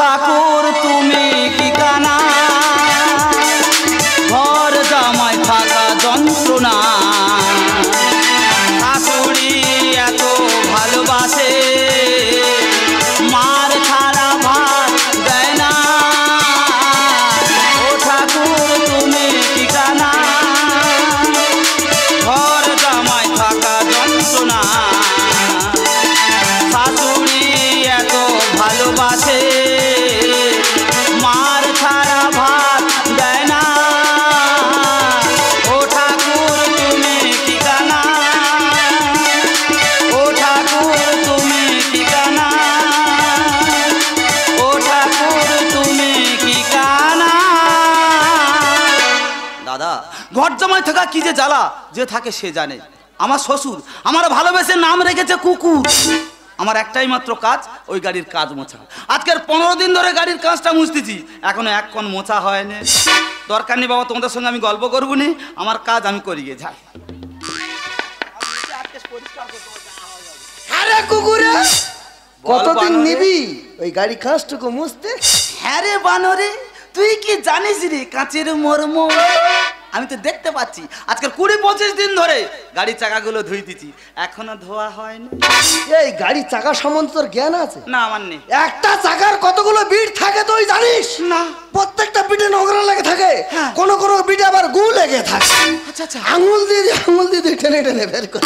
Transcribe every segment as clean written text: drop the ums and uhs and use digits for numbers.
ঠাকুর তুমি কি কানা, ঘর জামাই থাকা যন্ত্রণা, শাশুড়ি এত ভালোবাসে মার ছাড়া ভাত দেয় না। ও ঠাকুর তুমি কি কানা, ঘর জামাই থাকা যন্ত্রণা, শাশুড়ি এত ভালোবাসে মার ছাড়া ভাত দেয় না। ও ঠাকুর তুমি কি কানা, ও ঠাকুর তুমি কি কানা, ও ঠাকুর তুমি কি কানা। দাদা, ঘর জামাই থাকা কি যে জ্বালা, যে থাকে সে জানে। আমার শ্বশুর আমার ভালোবেসে নাম রেখেছে কুকুর। আমার একটাই মাত্র কাজ, ওই গাড়ির কাজ মোছা। আজকের 15 দিন ধরে গাড়ির কাজটা মুছতেছি, এখনো এক কোণ মোছা হয়নি। দরকার নেই বাবা, তোমাদের সঙ্গে আমি গল্প করবো নি, আমার কাজ আমি করি গিয়ে যাই। আরে কুকুরে, কতদিন নিবি ওই গাড়ি কাজটুকু মুছতে? হ্যাঁ রে বানরে, তুই কি জানিস রে কাঁচের মর্ম? আমি তো দেখতে পাচ্ছি আজকের 20-25 দিন ধরে গাড়ির চাকাগুলো ধুইতেছি, এখনো ধোয়া হয়নি। এই গাড়ির চাকা সম্বন্ধে তোর জ্ঞান আছে? না, আমার নেই। একটা চাকার কতগুলো বিট থাকে তুই জানিস? না। প্রত্যেকটা বিটে নোংরা লেগে থাকে, কোন কোন বিটে আবার গু লেগে থাকে। আচ্ছা আচ্ছা, আঙুল দিয়ে টেনে টেনে বের করে।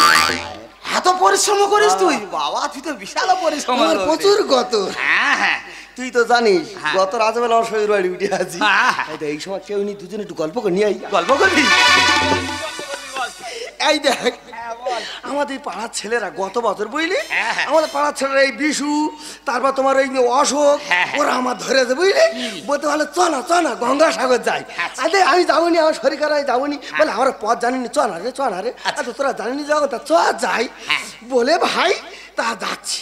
এত পরিশ্রম করিস তুই? বাবা, তুই তো বিশাল পরিশ্রম। প্রচুর গত। হ্যাঁ হ্যাঁ, তুই তো জানিস গত রাজবেলা আমার শরীর বাড়ি উঠে আছি। এই সময় কেউ নি, দুজনে একটু গল্প করে নিয়ে আই। গল্প করবি? এই দেখ, আমাদের পাড়ার ছেলেরা গত বছর বুঝলি, আমাদের পাড়ার ছেলেরা এই বিশু, তারপর তোমার ওই অশোক, ওরা আমার ধরেছে বুঝলি, বলতে বলে চ না গঙ্গাসাগর যাই। আরে আমি যাবনি, আমার শরীর খারাপ, যাবনি। বলে আমার পথ জানিনি, চ না রে। আচ্ছা তোরা জানিনি যাবো, তা চ যাই বলে ভাই তা যাচ্ছি।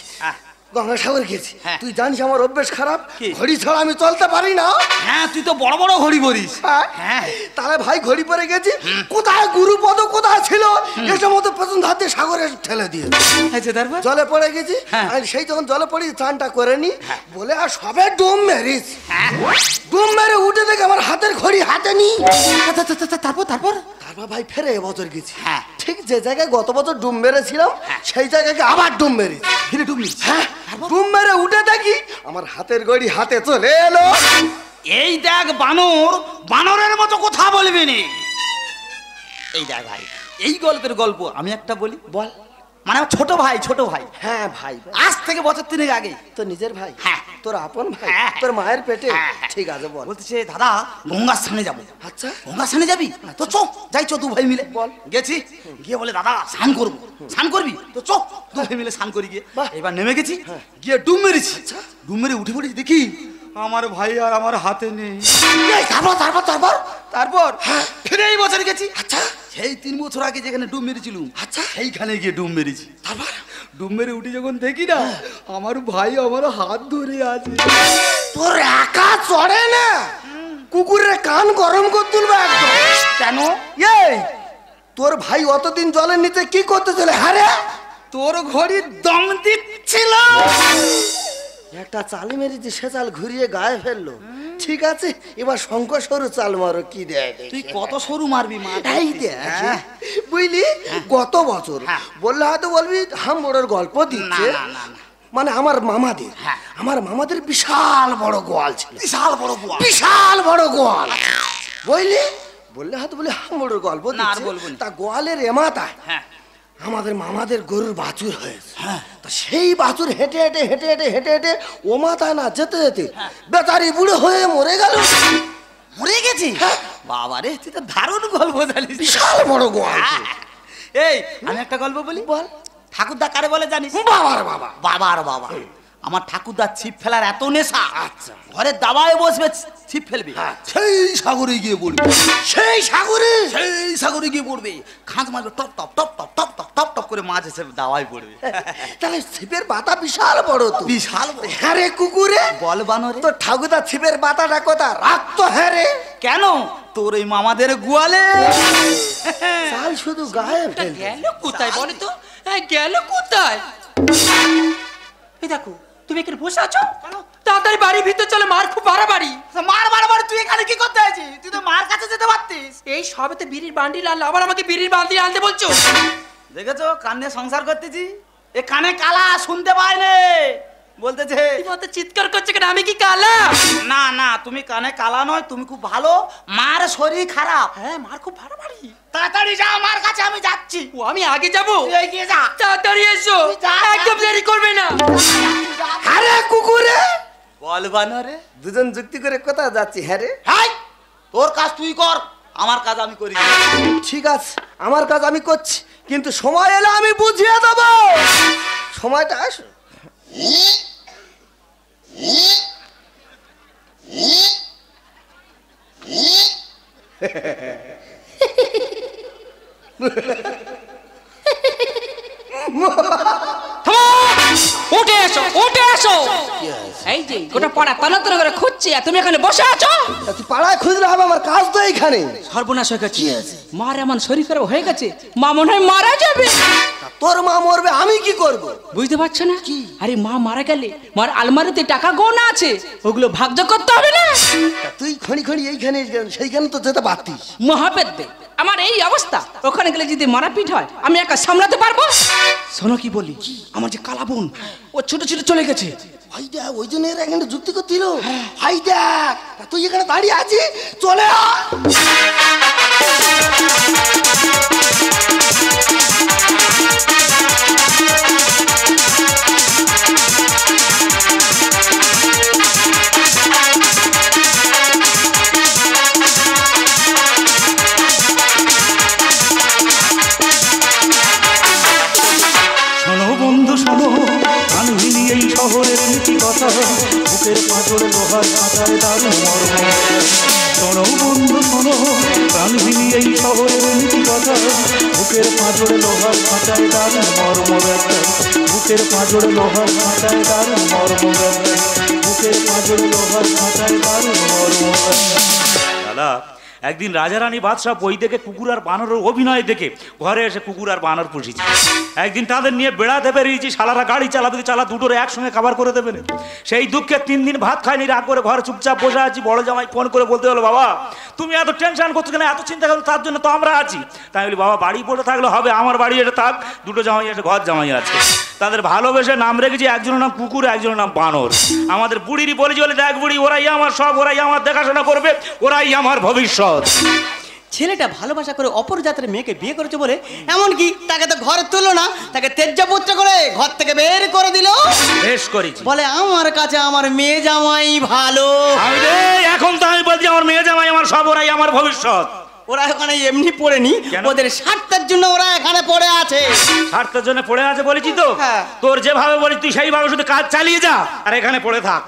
গঙ্গাসাগর গেছি। তুই জানিস আমার অভ্যেস খারাপ, ঘড়ি ছাড়া আমি চলতে পারি না। হ্যাঁ, তুই তো বড় বড় ঘড়ি পরিস। হ্যাঁ, তাহলে ভাই ঘড়ি পরে গেছি, কোথায় গুরুপদ কোথায় ছিল, এসব মতো প্রথম ধার দিয়ে সাগরে ঠেলে দিয়ে জলে পড়ে গেছি। সেই যখন জলে পড়ি চানটা করে নি বলে আর সবে ডুম মেরিস। ডুম মেরে উঠে দেখে আমার হাতের ঘড়ি হাতে নি। তারপর ভাই ফেরে এবছর গেছি, ঠিক যে জায়গায় গত বছর ডুম মেরেছিলাম সেই জায়গায় আবার ডুম মেরি ফিরে ডুম মেরেছি। হ্যাঁ, ডুম মেরে উঠে দেখি আমার হাতের ঘড়ি হাতে চলে এলো। এই দেখ বানর, বানরের মতো কথা বলবি নি। এই দেখ ভাই, এই গল্পের গল্প আমি একটা বলি। বল। মানে ছোট ভাই। হ্যাঁ ভাই, আজ থেকে বছর 3 আগে। তো নিজের ভাই? হ্যাঁ। তোর আপন ভাই? তোর মায়ের পেটে? ঠিক আছে বল। বলতেছে দাদা গঙ্গার স্নানে যাবো। আচ্ছা, গঙ্গার স্নানে যাবি? তো চ যাই, দু ভাই মিলে। বল। গেছি, গিয়ে বলে দাদা স্নান করবো। স্নান করবি? তো দু ভাই মিলে স্নান করি। গিয়ে এবার নেমে গেছি, গিয়ে ডুব মেরেছি। ডুব মেরে উঠে পড়েছি, দেখি আমার ভাই আর আমার হাতে নেই। তারপর ফিরে এই বছর গেছি। আচ্ছা, সেই 3 বছর আগে যেখানে ডুব মেরেছিলুম, আচ্ছা সেইখানে গিয়ে ডুব মেরেছি। তারপর ডুব মেরে উঠে যখন দেখি না আমার ভাই আমার হাত ধরে আছে। তোর একা চড়ে না, কুকুরের কান গরম করে তুলবে একদম। কেন? এই তোর ভাই অতদিন জলের নিচে কি করতেছিল? হারে তোর ঘড়ি দম দিচ্ছিল। একটা চাল মেরেছি, সে চাল ঘুরিয়ে গায়ে ফেললো। ঠিক আছে, এবার শঙ্কর সরু চাল মারো। কি দেয় তুই কত সরু মারবি? এই দেখ, বুঝলি গত বছর বললে হয়তো বলবি হামবড়ের গল্প দিচ্ছে। মানে আমার মামাদের বিশাল বড় গোয়াল ছিল। বিশাল বড় গোয়াল বুঝলি, বললে হয়তো বলে হামবড়ের গল্প দিচ্ছে। তা গোয়ালের এমাতায় আমাদের মামাদের গরুর বাছুর হয়েছে। তা সেই বাছুর হেঁটে হেঁটে ও মাথায় না যেতে বেচারি বুড়ো হয়ে মরে গেল। মরে গেছি? বাবা রে, তুই তো দারুণ গল্প জানিস। বিশাল বড় গোয়াল। এই আমি একটা গল্প বলি। বল। ঠাকুরদা কারে বলে জানিস? বাবার বাবা। আমার ঠাকুরদা ছিপ ফেলার এত নেশা। আচ্ছা, ঘরের দাবায় বসবে, ছিপ ফেলবে, সেই সাগরে গিয়ে পড়বে। সেই সাগরে গিয়ে পড়বে, খাঁজ মারবে, top top top top top top top top করে মাছ এসে দাবায় পড়বে। তাহলে ছিপের পাতা বিশাল বড় তো। বিশাল বড়। হ্যাঁ রে কুকুরে, বল বানরে, তো ঠাকুরদা ছিপের পাতাটা কোথা রাখতো? হ্যাঁ রে, কেন? তোর ওই মামাদের গোয়ালে। চাল শুধু গায়ে গেল কোথায় বলে তো? গেল কোথায়? এই দেখো, তুমি এখানে বসে আছো, তাড়াতাড়ি বাড়ি ভিতর চলে, মার খুব বাড়াবাড়ি। মার বারবার তুই এখানে কি করতে আছিস? তুই তো মার কাছে যেতে পারতিস। এই সবে তো বিড়ির বান্ডিল আনলো, আবার আমাকে বিড়ির বান্ডিল আনতে বলছো? দেখেছো কানে সংসার করতেছি, এ কানে কালা শুনতে পাইনি বলতেছে। মতো চিৎকার করছে কেন? আমি কি কালা? না না, তুমি কানে কালা নয়, তুমি খুব ভালো। মার শরীর খারাপ। হ্যাঁ, মার খুব বাড়াবাড়ি। তাড়াতাড়ি যা আমার কাছে, আমি যাচ্ছি। ও, আমি আগে যাবো? তুই এগিয়ে যা। তাড়াতাড়ি এসো, একদম দেরি করবে না। আরে কুকুরে বলবা না রে। দুজন যুক্তি করে কোথায় যাচ্ছি? হ্যাঁ রে, হাই, তোর কাজ তুই কর, আমার কাজ আমি করি। ঠিক আছে, আমার কাজ আমি করছি, কিন্তু সময় এলে আমি বুঝিয়ে দেবো। সময়টা আসো। উঠে এসো, উঠে এসো। এই যে গোটা পাড়া তন্ন করে খুঁজছি, আর তুমি এখানে বসে আছো। তা তুই পাড়ায় খুঁজলে হবে, আমার কাজ তো এইখানে। সর্বনাশ হয়ে গেছে, মার এমন শরীর খারাপ হয়ে গেছে, মা মনে হয় মারা যাবে। তোর মা মরবে, আমি কি করব? বুঝতে পারছো না? আরে মা মারা গেলে মার আলমারিতে টাকা গোনা আছে, ওগুলো ভাগ্য করতে হবে না? তা তুই খনি খনি এইখানে সেইখানে তো যেতে পারতিস। মহাপেদ্দে, আমার এই অবস্থা, ওখানে গেলে যদি মারাপিট হয় আমি একা সামলাতে পারবো? শোনো কি বলি, আমার যে কালা বোন, ও ছোট ছোট চলে গেছে। ভাই দেখ, ওই জন্য এরা এখানে যুক্তি করছিল। ভাই দেখ, তা তুই এখানে দাঁড়িয়ে আছিস, চলে আয়। শোনো বন্ধু শোনো, কান মিলিয়ে এই শহরের নীতি কথা, বুকের পাঁচড়ে লোহার কাঁটায় দারুণ মর্ম। শোনো বন্ধু শোনো, কান মিলিয়ে এই শহরের নীতি কথা, বুকের পাঁচড়ে লোহার কাঁটায় দারুণ মর্ম ব্যথা। বুকের পাঁচড়ে লোহার কাঁটায় দারুণ মর্ম ব্যথা। বুকের পাঁচড়ে লোহার কাঁটায় দারুণ মর্ম ব্যথা। দাদা, একদিন রাজারানী বাদশাহ বই দেখে কুকুর আর বানরের অভিনয় দেখে ঘরে এসে কুকুর আর বানর পুষেছি। একদিন তাদের নিয়ে বেড়াতে বেরিয়েছি, শালারা গাড়ি চালাতে চালা দুটোর একসঙ্গে খাবার করে দেবে না। সেই দুঃখে 3 দিন ভাত খাইনি, রাগ করে ঘরে চুপচাপ বসে আছি। বড় জামাই ফোন করে বলতে হলো, বাবা তুমি এত টেনশন করছো কেন, এত চিন্তা করো, তার জন্য তো আমরা আছি। তাই বলি, বাবা বাড়ি পড়ে থাকলে হবে, আমার বাড়ি এটা থাক। দুটো জামাই এসে ঘর জামাই আছে, তাদের ভালোবেসে নাম রেখেছি, একজনের নাম কুকুর, একজনের নাম বানর। আমাদের বুড়িরই বলেছি, বলে দেখ বুড়ি, ওরাই আমার সব, ওরাই আমার দেখাশোনা করবে, ওরাই আমার ভবিষ্যৎ। ছেলেটা ভালোবাসা করে অপর জাতের মেয়েকে বিয়ে করেছে বলে এমনকি তাকে তো ঘরে তুললো না, তাকে তেজ্জাপুত্র করে ঘর থেকে বের করে দিল। বেশ করেছি, বলে আমার কাছে আমার মেয়ে জামাই ভালো। এখন তো আমি বলছি আমার মেয়ে জামাই আমার সব, ওরাই আমার ভবিষ্যৎ। ওরা ওখানে এমনি পড়েনি, ওদের স্বার্থের জন্য ওরা এখানে পড়ে আছে। স্বার্থের জন্য পড়ে আছে বলেছি তো, তোর যেভাবে বলি তুই সেইভাবে শুধু কাজ চালিয়ে যা, আর এখানে পড়ে থাক।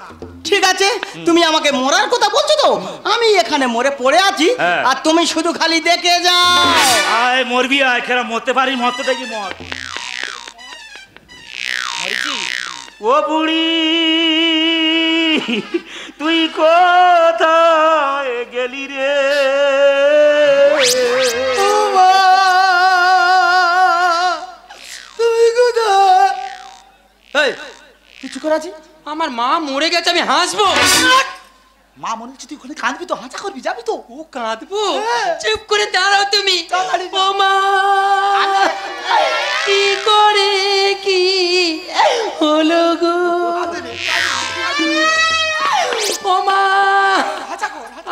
ঠিক আছে, তুমি আমাকে মরার কথা বলছো তো, আমি এখানে মরে পড়ে আছি, আর তুমি শুধু খালি দেখে যাও। আয় মরবি, আয়, খেলা মরতে পারি, মরতে দেখি মর। ও বুড়ি তুই কোথায় গেলি রে? তুমি কোথায়? এই তুই চুপ করে আছিস? আমার মা মরে গেছে, আমি হাসবো? মা মনে হচ্ছে তুই ওখানে কাঁদবি তো, হাঁচা করবি, যাবি তো? ও কাঁদবো? চুপ করে দাঁড়াও তুমি। ও মা, কি করে কি হলো গো? ও মা,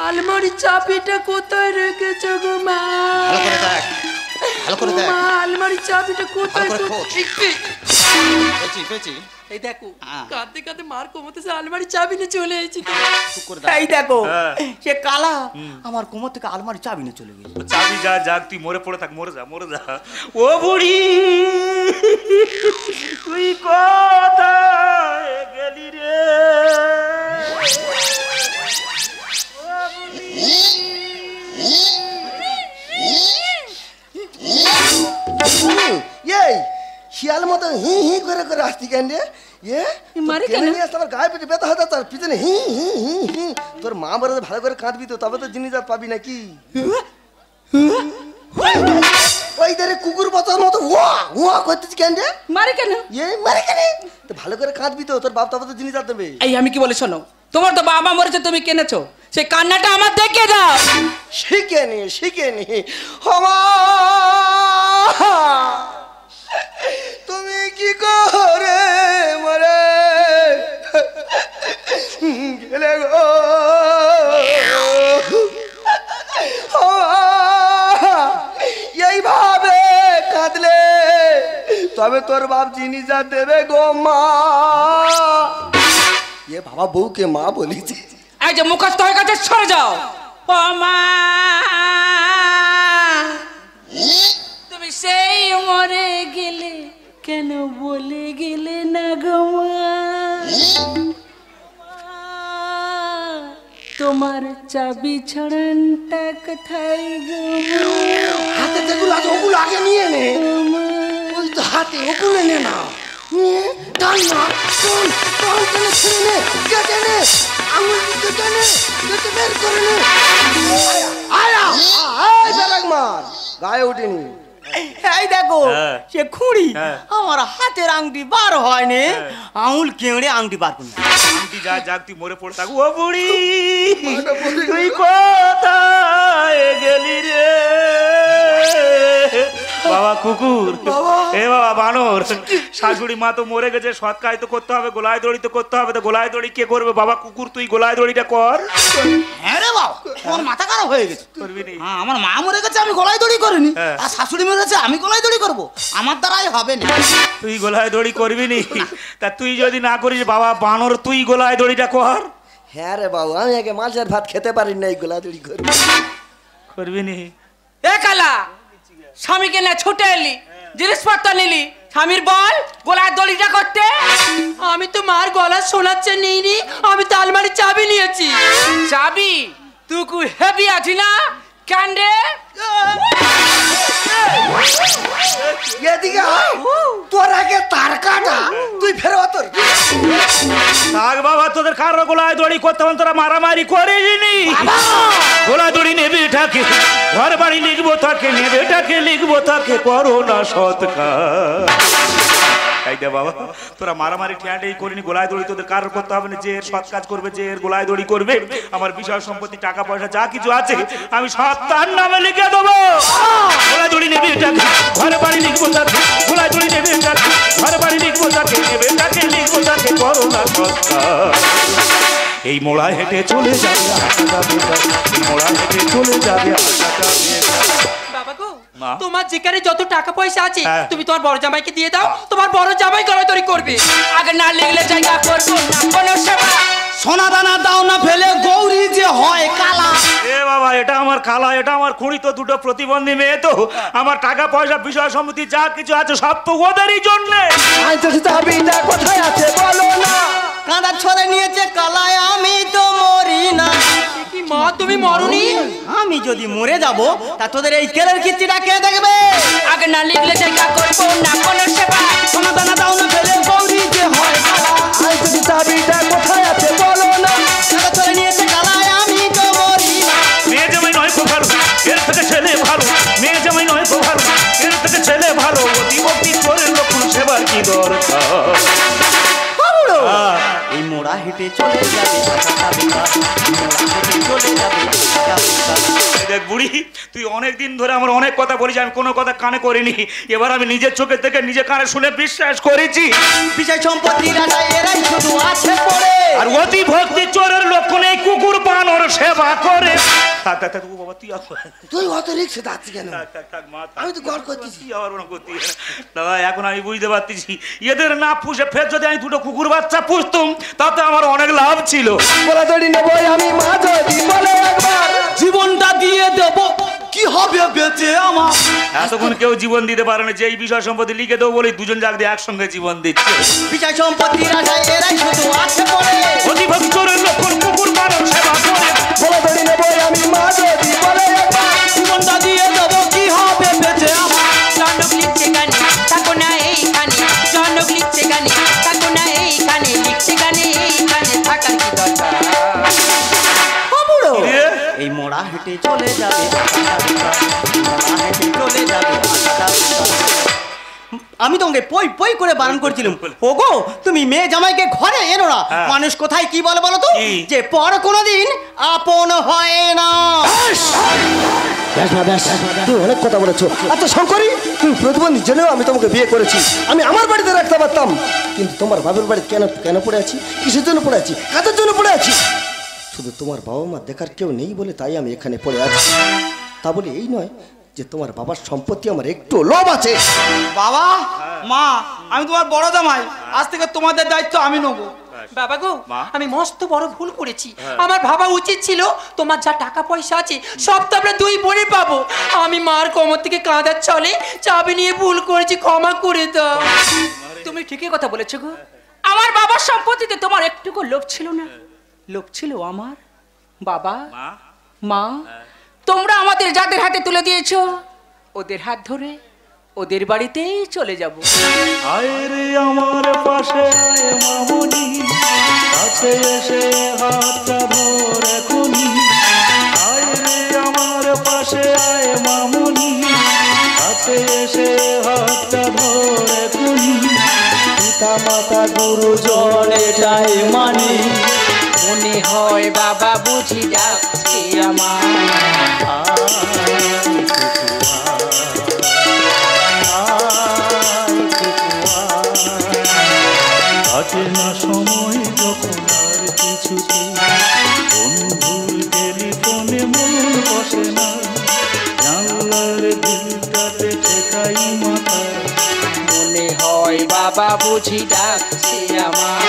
আলমারির চাবিটা কোথায় রেখেছো গো মা? ভালো করে দেখ, মা, আলমারির চাবিটা কোথায়? পেয়েছি। এই দেখো, কাঁদতে কাঁদতে মার কোমরতে আলমারি চাবি নিয়ে চলে এসেছি। এই দেখো, সে কালা আমার কোমর থেকে আলমারি চাবি নিয়ে চলে গেছে। চাবি যা যাক, তুই মরে পড়ে থাক, মরে যা, মরে যা। ও বুড়ি তুই কোথায় গেলি রে? এই শিয়াল মতো হি হি করে করে আসতি কেন রে? মারে কেন? আমার গায়ে পেটে ব্যথা হতো, তার পিছনে হি হি হি হি। তোর মা বলে ভালো করে কাঁদবি তো, তবে তো জিনিস আর পাবি নাকি? ওই রে কুকুর বাচ্চার মতো ওয়া ওয়া করতেছিস কেন রে? মারে কেন? এই মারে কেন? তো ভালো করে কাঁদবি তো, তোর বাপ তো জিনিস আর দেবে। এই আমি কি বলি শোনো, তোমার তো বাবা মরেছে, তুমি কেনেছো, সেই কান্নাটা আমার দেখে দাও। শিখে নি হমা, তুমি কি করে মরে গেলে গো, এইভাবে কাঁদলে তবে তোর বাপ জিনিস যা দেবে গো মা। এ বাবা বউকে মা বলিছে। এই যে মুখস্থ হয়ে গেছে, সরে যাও। ও মা, তুমি সেই মরে গেলে কেন বলে গেলে না গো মা? তোমার চাবি ছড়ানটা কোথায় গো? হাতে যেগুলো আছে ওগুলো আগে নিয়ে নে, ওই তো হাতে ওগুলো নে না, নিয়ে টান না, টান টান টেনে ছিঁড়ে নে, কেটে নে, আঙুল কেটে নে, কেটে বের করে নে। আয়া আয় বেলাগ মার গায়ে ওঠেনি। এই দেখো সে খুঁড়ি আমার হাতের আংটি বার হয়নি, আঙুল কেঁড়ে আংটি বার করুন। আংটি যা যাক তুই মরে পড়ে থাকু। ও বুড়ি তুই কোথায় গেলি রে? বাবা কুকুর, এ বাবা বানর, শাশুড়ি মা তো মরে গেছে, সৎকায় তো করতে হবে, গোলায় দড়ি তো করতে হবে, তো গোলায় দড়ি কে করবে? বাবা কুকুর তুই গোলায় দড়িটা কর। হ্যাঁ রে বাবা, আমার মাথা খারাপ হয়ে গেছে। করবি নি? হ্যাঁ, আমার মা মরে গেছে, আমি গলায় দড়ি করিনি, আর শাশুড়ি মরে গেছে, আমি গলায় দড়ি করবো? আমার দ্বারাই হবে না। তুই গোলায় দড়ি করবি নি? তা তুই যদি না করিস বাবা বানর, তুই গোলায় দড়িটা কর। হ্যাঁ রে বাবু, আমি আগে মাছের ভাত খেতে পারি না, এই গোলাদুড়ি করবি। করবি নি? এ কালা, স্বামীকে না ছুটে এলি, জিনিসপত্র নিলি, স্বামীর বল গলায় দড়িটা করতে। আমি তো মার গলা শোনাচ্ছে নিইনি, আমি তো আলমারির চাবি নিয়েছি। চাবি তুই কু হেভি আছি না কেন রে? এদিকে আয়, তোর আগে তার কাটা, তুই ফেরো তোর। থাক বাবা, তোদের কারো গোলায় দড়ি করতে হবে, তোরা মারামারি করিসনি। গোলায় দড়ি নেবে এটাকে, ঘর বাড়ি লিখবো তাকে, নেবে এটাকে লিখবো তাকে, করো না সৎকার। তাই দে বাবা, তোরা মারামারি ঠেয়াটাই করিনি, গোলায় দড়ি তোদের কারোর করতে হবে না। যে এর সৎ কাজ করবে, যে এর গোলায় দড়ি করবে, আমার বিষয় সম্পত্তি টাকা পয়সা যা কিছু আছে আমি সব তার নামে লিখে দেবো। গোলায় দড়ি নেবে এটাকে, ঘর বাড়ি লিখবো তাকে, গোলায় দড়ি নেবে এটাকে, ঘর বাড়ি লিখবো তাকে, নেবে এটাকে লিখবো তাকে, করো না সৎকার। এই মোড়া হেঁটে চলে যাবে, এই মোড়া হেঁটে চলে যাবে। বাবা গো, মা। তোমার যেখানে যত টাকা পয়সা আছে হ্যাঁ। তুমি তোমার বড় জামাইকে দিয়ে দাও, তোমার বড় জামাই গলায় দড়ি করবে। আগে না লিখলে জায়গা করবো না কোনো সেবা। সোনা দানা দাও না ফেলে গৌরী যে হয় কালা। এ বাবা, এটা আমার খালা, এটা আমার খুঁড়ি, তো দুটো প্রতিবন্ধী মেয়ে, তো আমার টাকা পয়সা বিষয় সম্পত্তি যা কিছু আছে সব তো ওদেরই জন্যে। চাবিটা কোথায় আছে বলো না। কাঁদা ছড়ে নিয়েছে কালায়, আমি তো মরি না। কি মা, তুমি মরনি? আমি যদি মরে যাব তা তোদের এই কেলের কিস্তিটা কে দেখবে? আগে না লিখলে জায়গা করবো না কোনো সেবা। সোনা দানা দাও না ফেলে গৌরী যে হয় কালা। চাবিটা কোথায় আছে বলো না। কাঁদা ছড়ে নিয়েছে কালায়, আমি তো মরি না। মেয়ে জামাই নয় তো ভালো, এর থেকে ছেলে ভালো। মেয়ে জামাই নয় তো ভালো, এর থেকে ছেলে ভালো। অতি ভক্তি করে লক্ষণ সেবার কি দরকার? এই মোড়া হেঁটে চলে যাবে, চলে যাবে। দেখ বুড়ি, তুই অনেক দিন ধরে আমার অনেক কথা বলিস, আমি কোনো কথা কানে করিনি। এবার আমি নিজের চোখের থেকে নিজে কানে শুনে বিশ্বাস করেছি। বিষয় সম্পত্তি রাজা এরাই শুধু আছে পড়ে, আর অতি ভক্তি চোরের লক্ষণ এই কুকুর বানর সেবা করে। থাক থাক থাক বাবা, তুই তুই অত রিক্সে যাচ্ছি কেন? থাক মা, আমি তো গড় করতেছি। দাদা এখন আমি বুঝতে পারতেছি, এদের না পুষে ফের যদি আমি দুটো কুকুর বাচ্চা পুষতুম তাতে আমার অনেক লাভ ছিল। গোলাদড়ি নেবো আমি মা যদি বলে একবার, জীবনটা দিয়ে দেব, কি হবে বেঁচে আমার? এতক্ষণ কেউ জীবন দিতে পারে না, যে এই বিষয় সম্পত্তি লিখে দেবো বলে দুজন জাগ দিয়ে একসঙ্গে জীবন দিচ্ছে। বিষয় সম্পত্তি রাজা এরাই শুধু আছে পড়ে, অতি ভক্তি চোরের লক্ষণ কুকুর বানর সেবা করে। গোলাদড়ি নেবো আমি মা যদি বলে একবার, জীবনটা দিয়ে দেব, কি হবে বেঁচে আমার? জনক লিখছে গানে থাকো না এইখানে, জনক লিখছে গানে থাকো না এইখানে, লিখছে গানে এইখানে থাকার কি দরকার? এই মোড়া হেঁটে চলে যাবে, মোড়া হেঁটে চলে যাবে। আমি তোমাকে পই পই করে বারণ করছিলাম, ওগো তুমি মেয়ে জামাইকে ঘরে এনো না। মানুষ কোথায় কি বলে বলো তো, যে পর কোনোদিন আপন হয় না। তুমি অনেক কথা বলেছো। আচ্ছা শঙ্করী, তুমি প্রতিবন্ধী জেনেও আমি তোমাকে বিয়ে করেছি, আমি আমার বাড়িতে রাখতে পারতাম, কিন্তু তোমার বাবার বাড়িতে কেন কেন পড়ে আছি? কিসের জন্য পড়ে আছি? কাদের জন্য পড়ে আছি? শুধু তোমার বাবা মা দেখার কেউ নেই বলে তাই আমি এখানে পড়ে আছি। তা বলে এই নয় যে তোমার বাবার সম্পত্তি আমার একটু লোভ আছে। বাবা মা, আমি তোমার বড় জামাই, আজ থেকে তোমাদের দায়িত্ব আমি নেবো। বাবা গো, আমি মস্ত বড় ভুল করেছি। আমার ভাবা উচিত ছিল তোমার যা টাকা পয়সা আছে সব তো আমরা দুই বোনে পাবো। আমি মার কোমর থেকে কাঁদার চলে চাবি নিয়ে ভুল করেছি, ক্ষমা করে দাও। তুমি ঠিকই কথা বলেছো গো। আমার বাবার সম্পত্তিতে তোমার একটুকু লোভ ছিল না, লোভ ছিল আমার। বাবা মা, তোমরা আমাদের যাদের হাতে তুলে দিয়েছো, ওদের হাত ধরে ওদের বাড়িতেই চলে যাব। আয় রে আমার পাশে আয় মামনি, কাছে এসে হাতটা ধর এখনি। আয় রে আমার পাশে আয় মামনি, কাছে এসে হাতটা ধর এখনি। পিতা মাতা গুরুজন এটাই মানি, মনে হয় বাবা বুঝি যাচ্ছে আমার। কাটে না সময় যখন আর কিছুতে, বন্ধুর টেলিফোনে মন বসে না, জানলার দিলটাতে ঠেকাই মাথা। মনে হয় বাবা বুঝি ডাকছে আমার।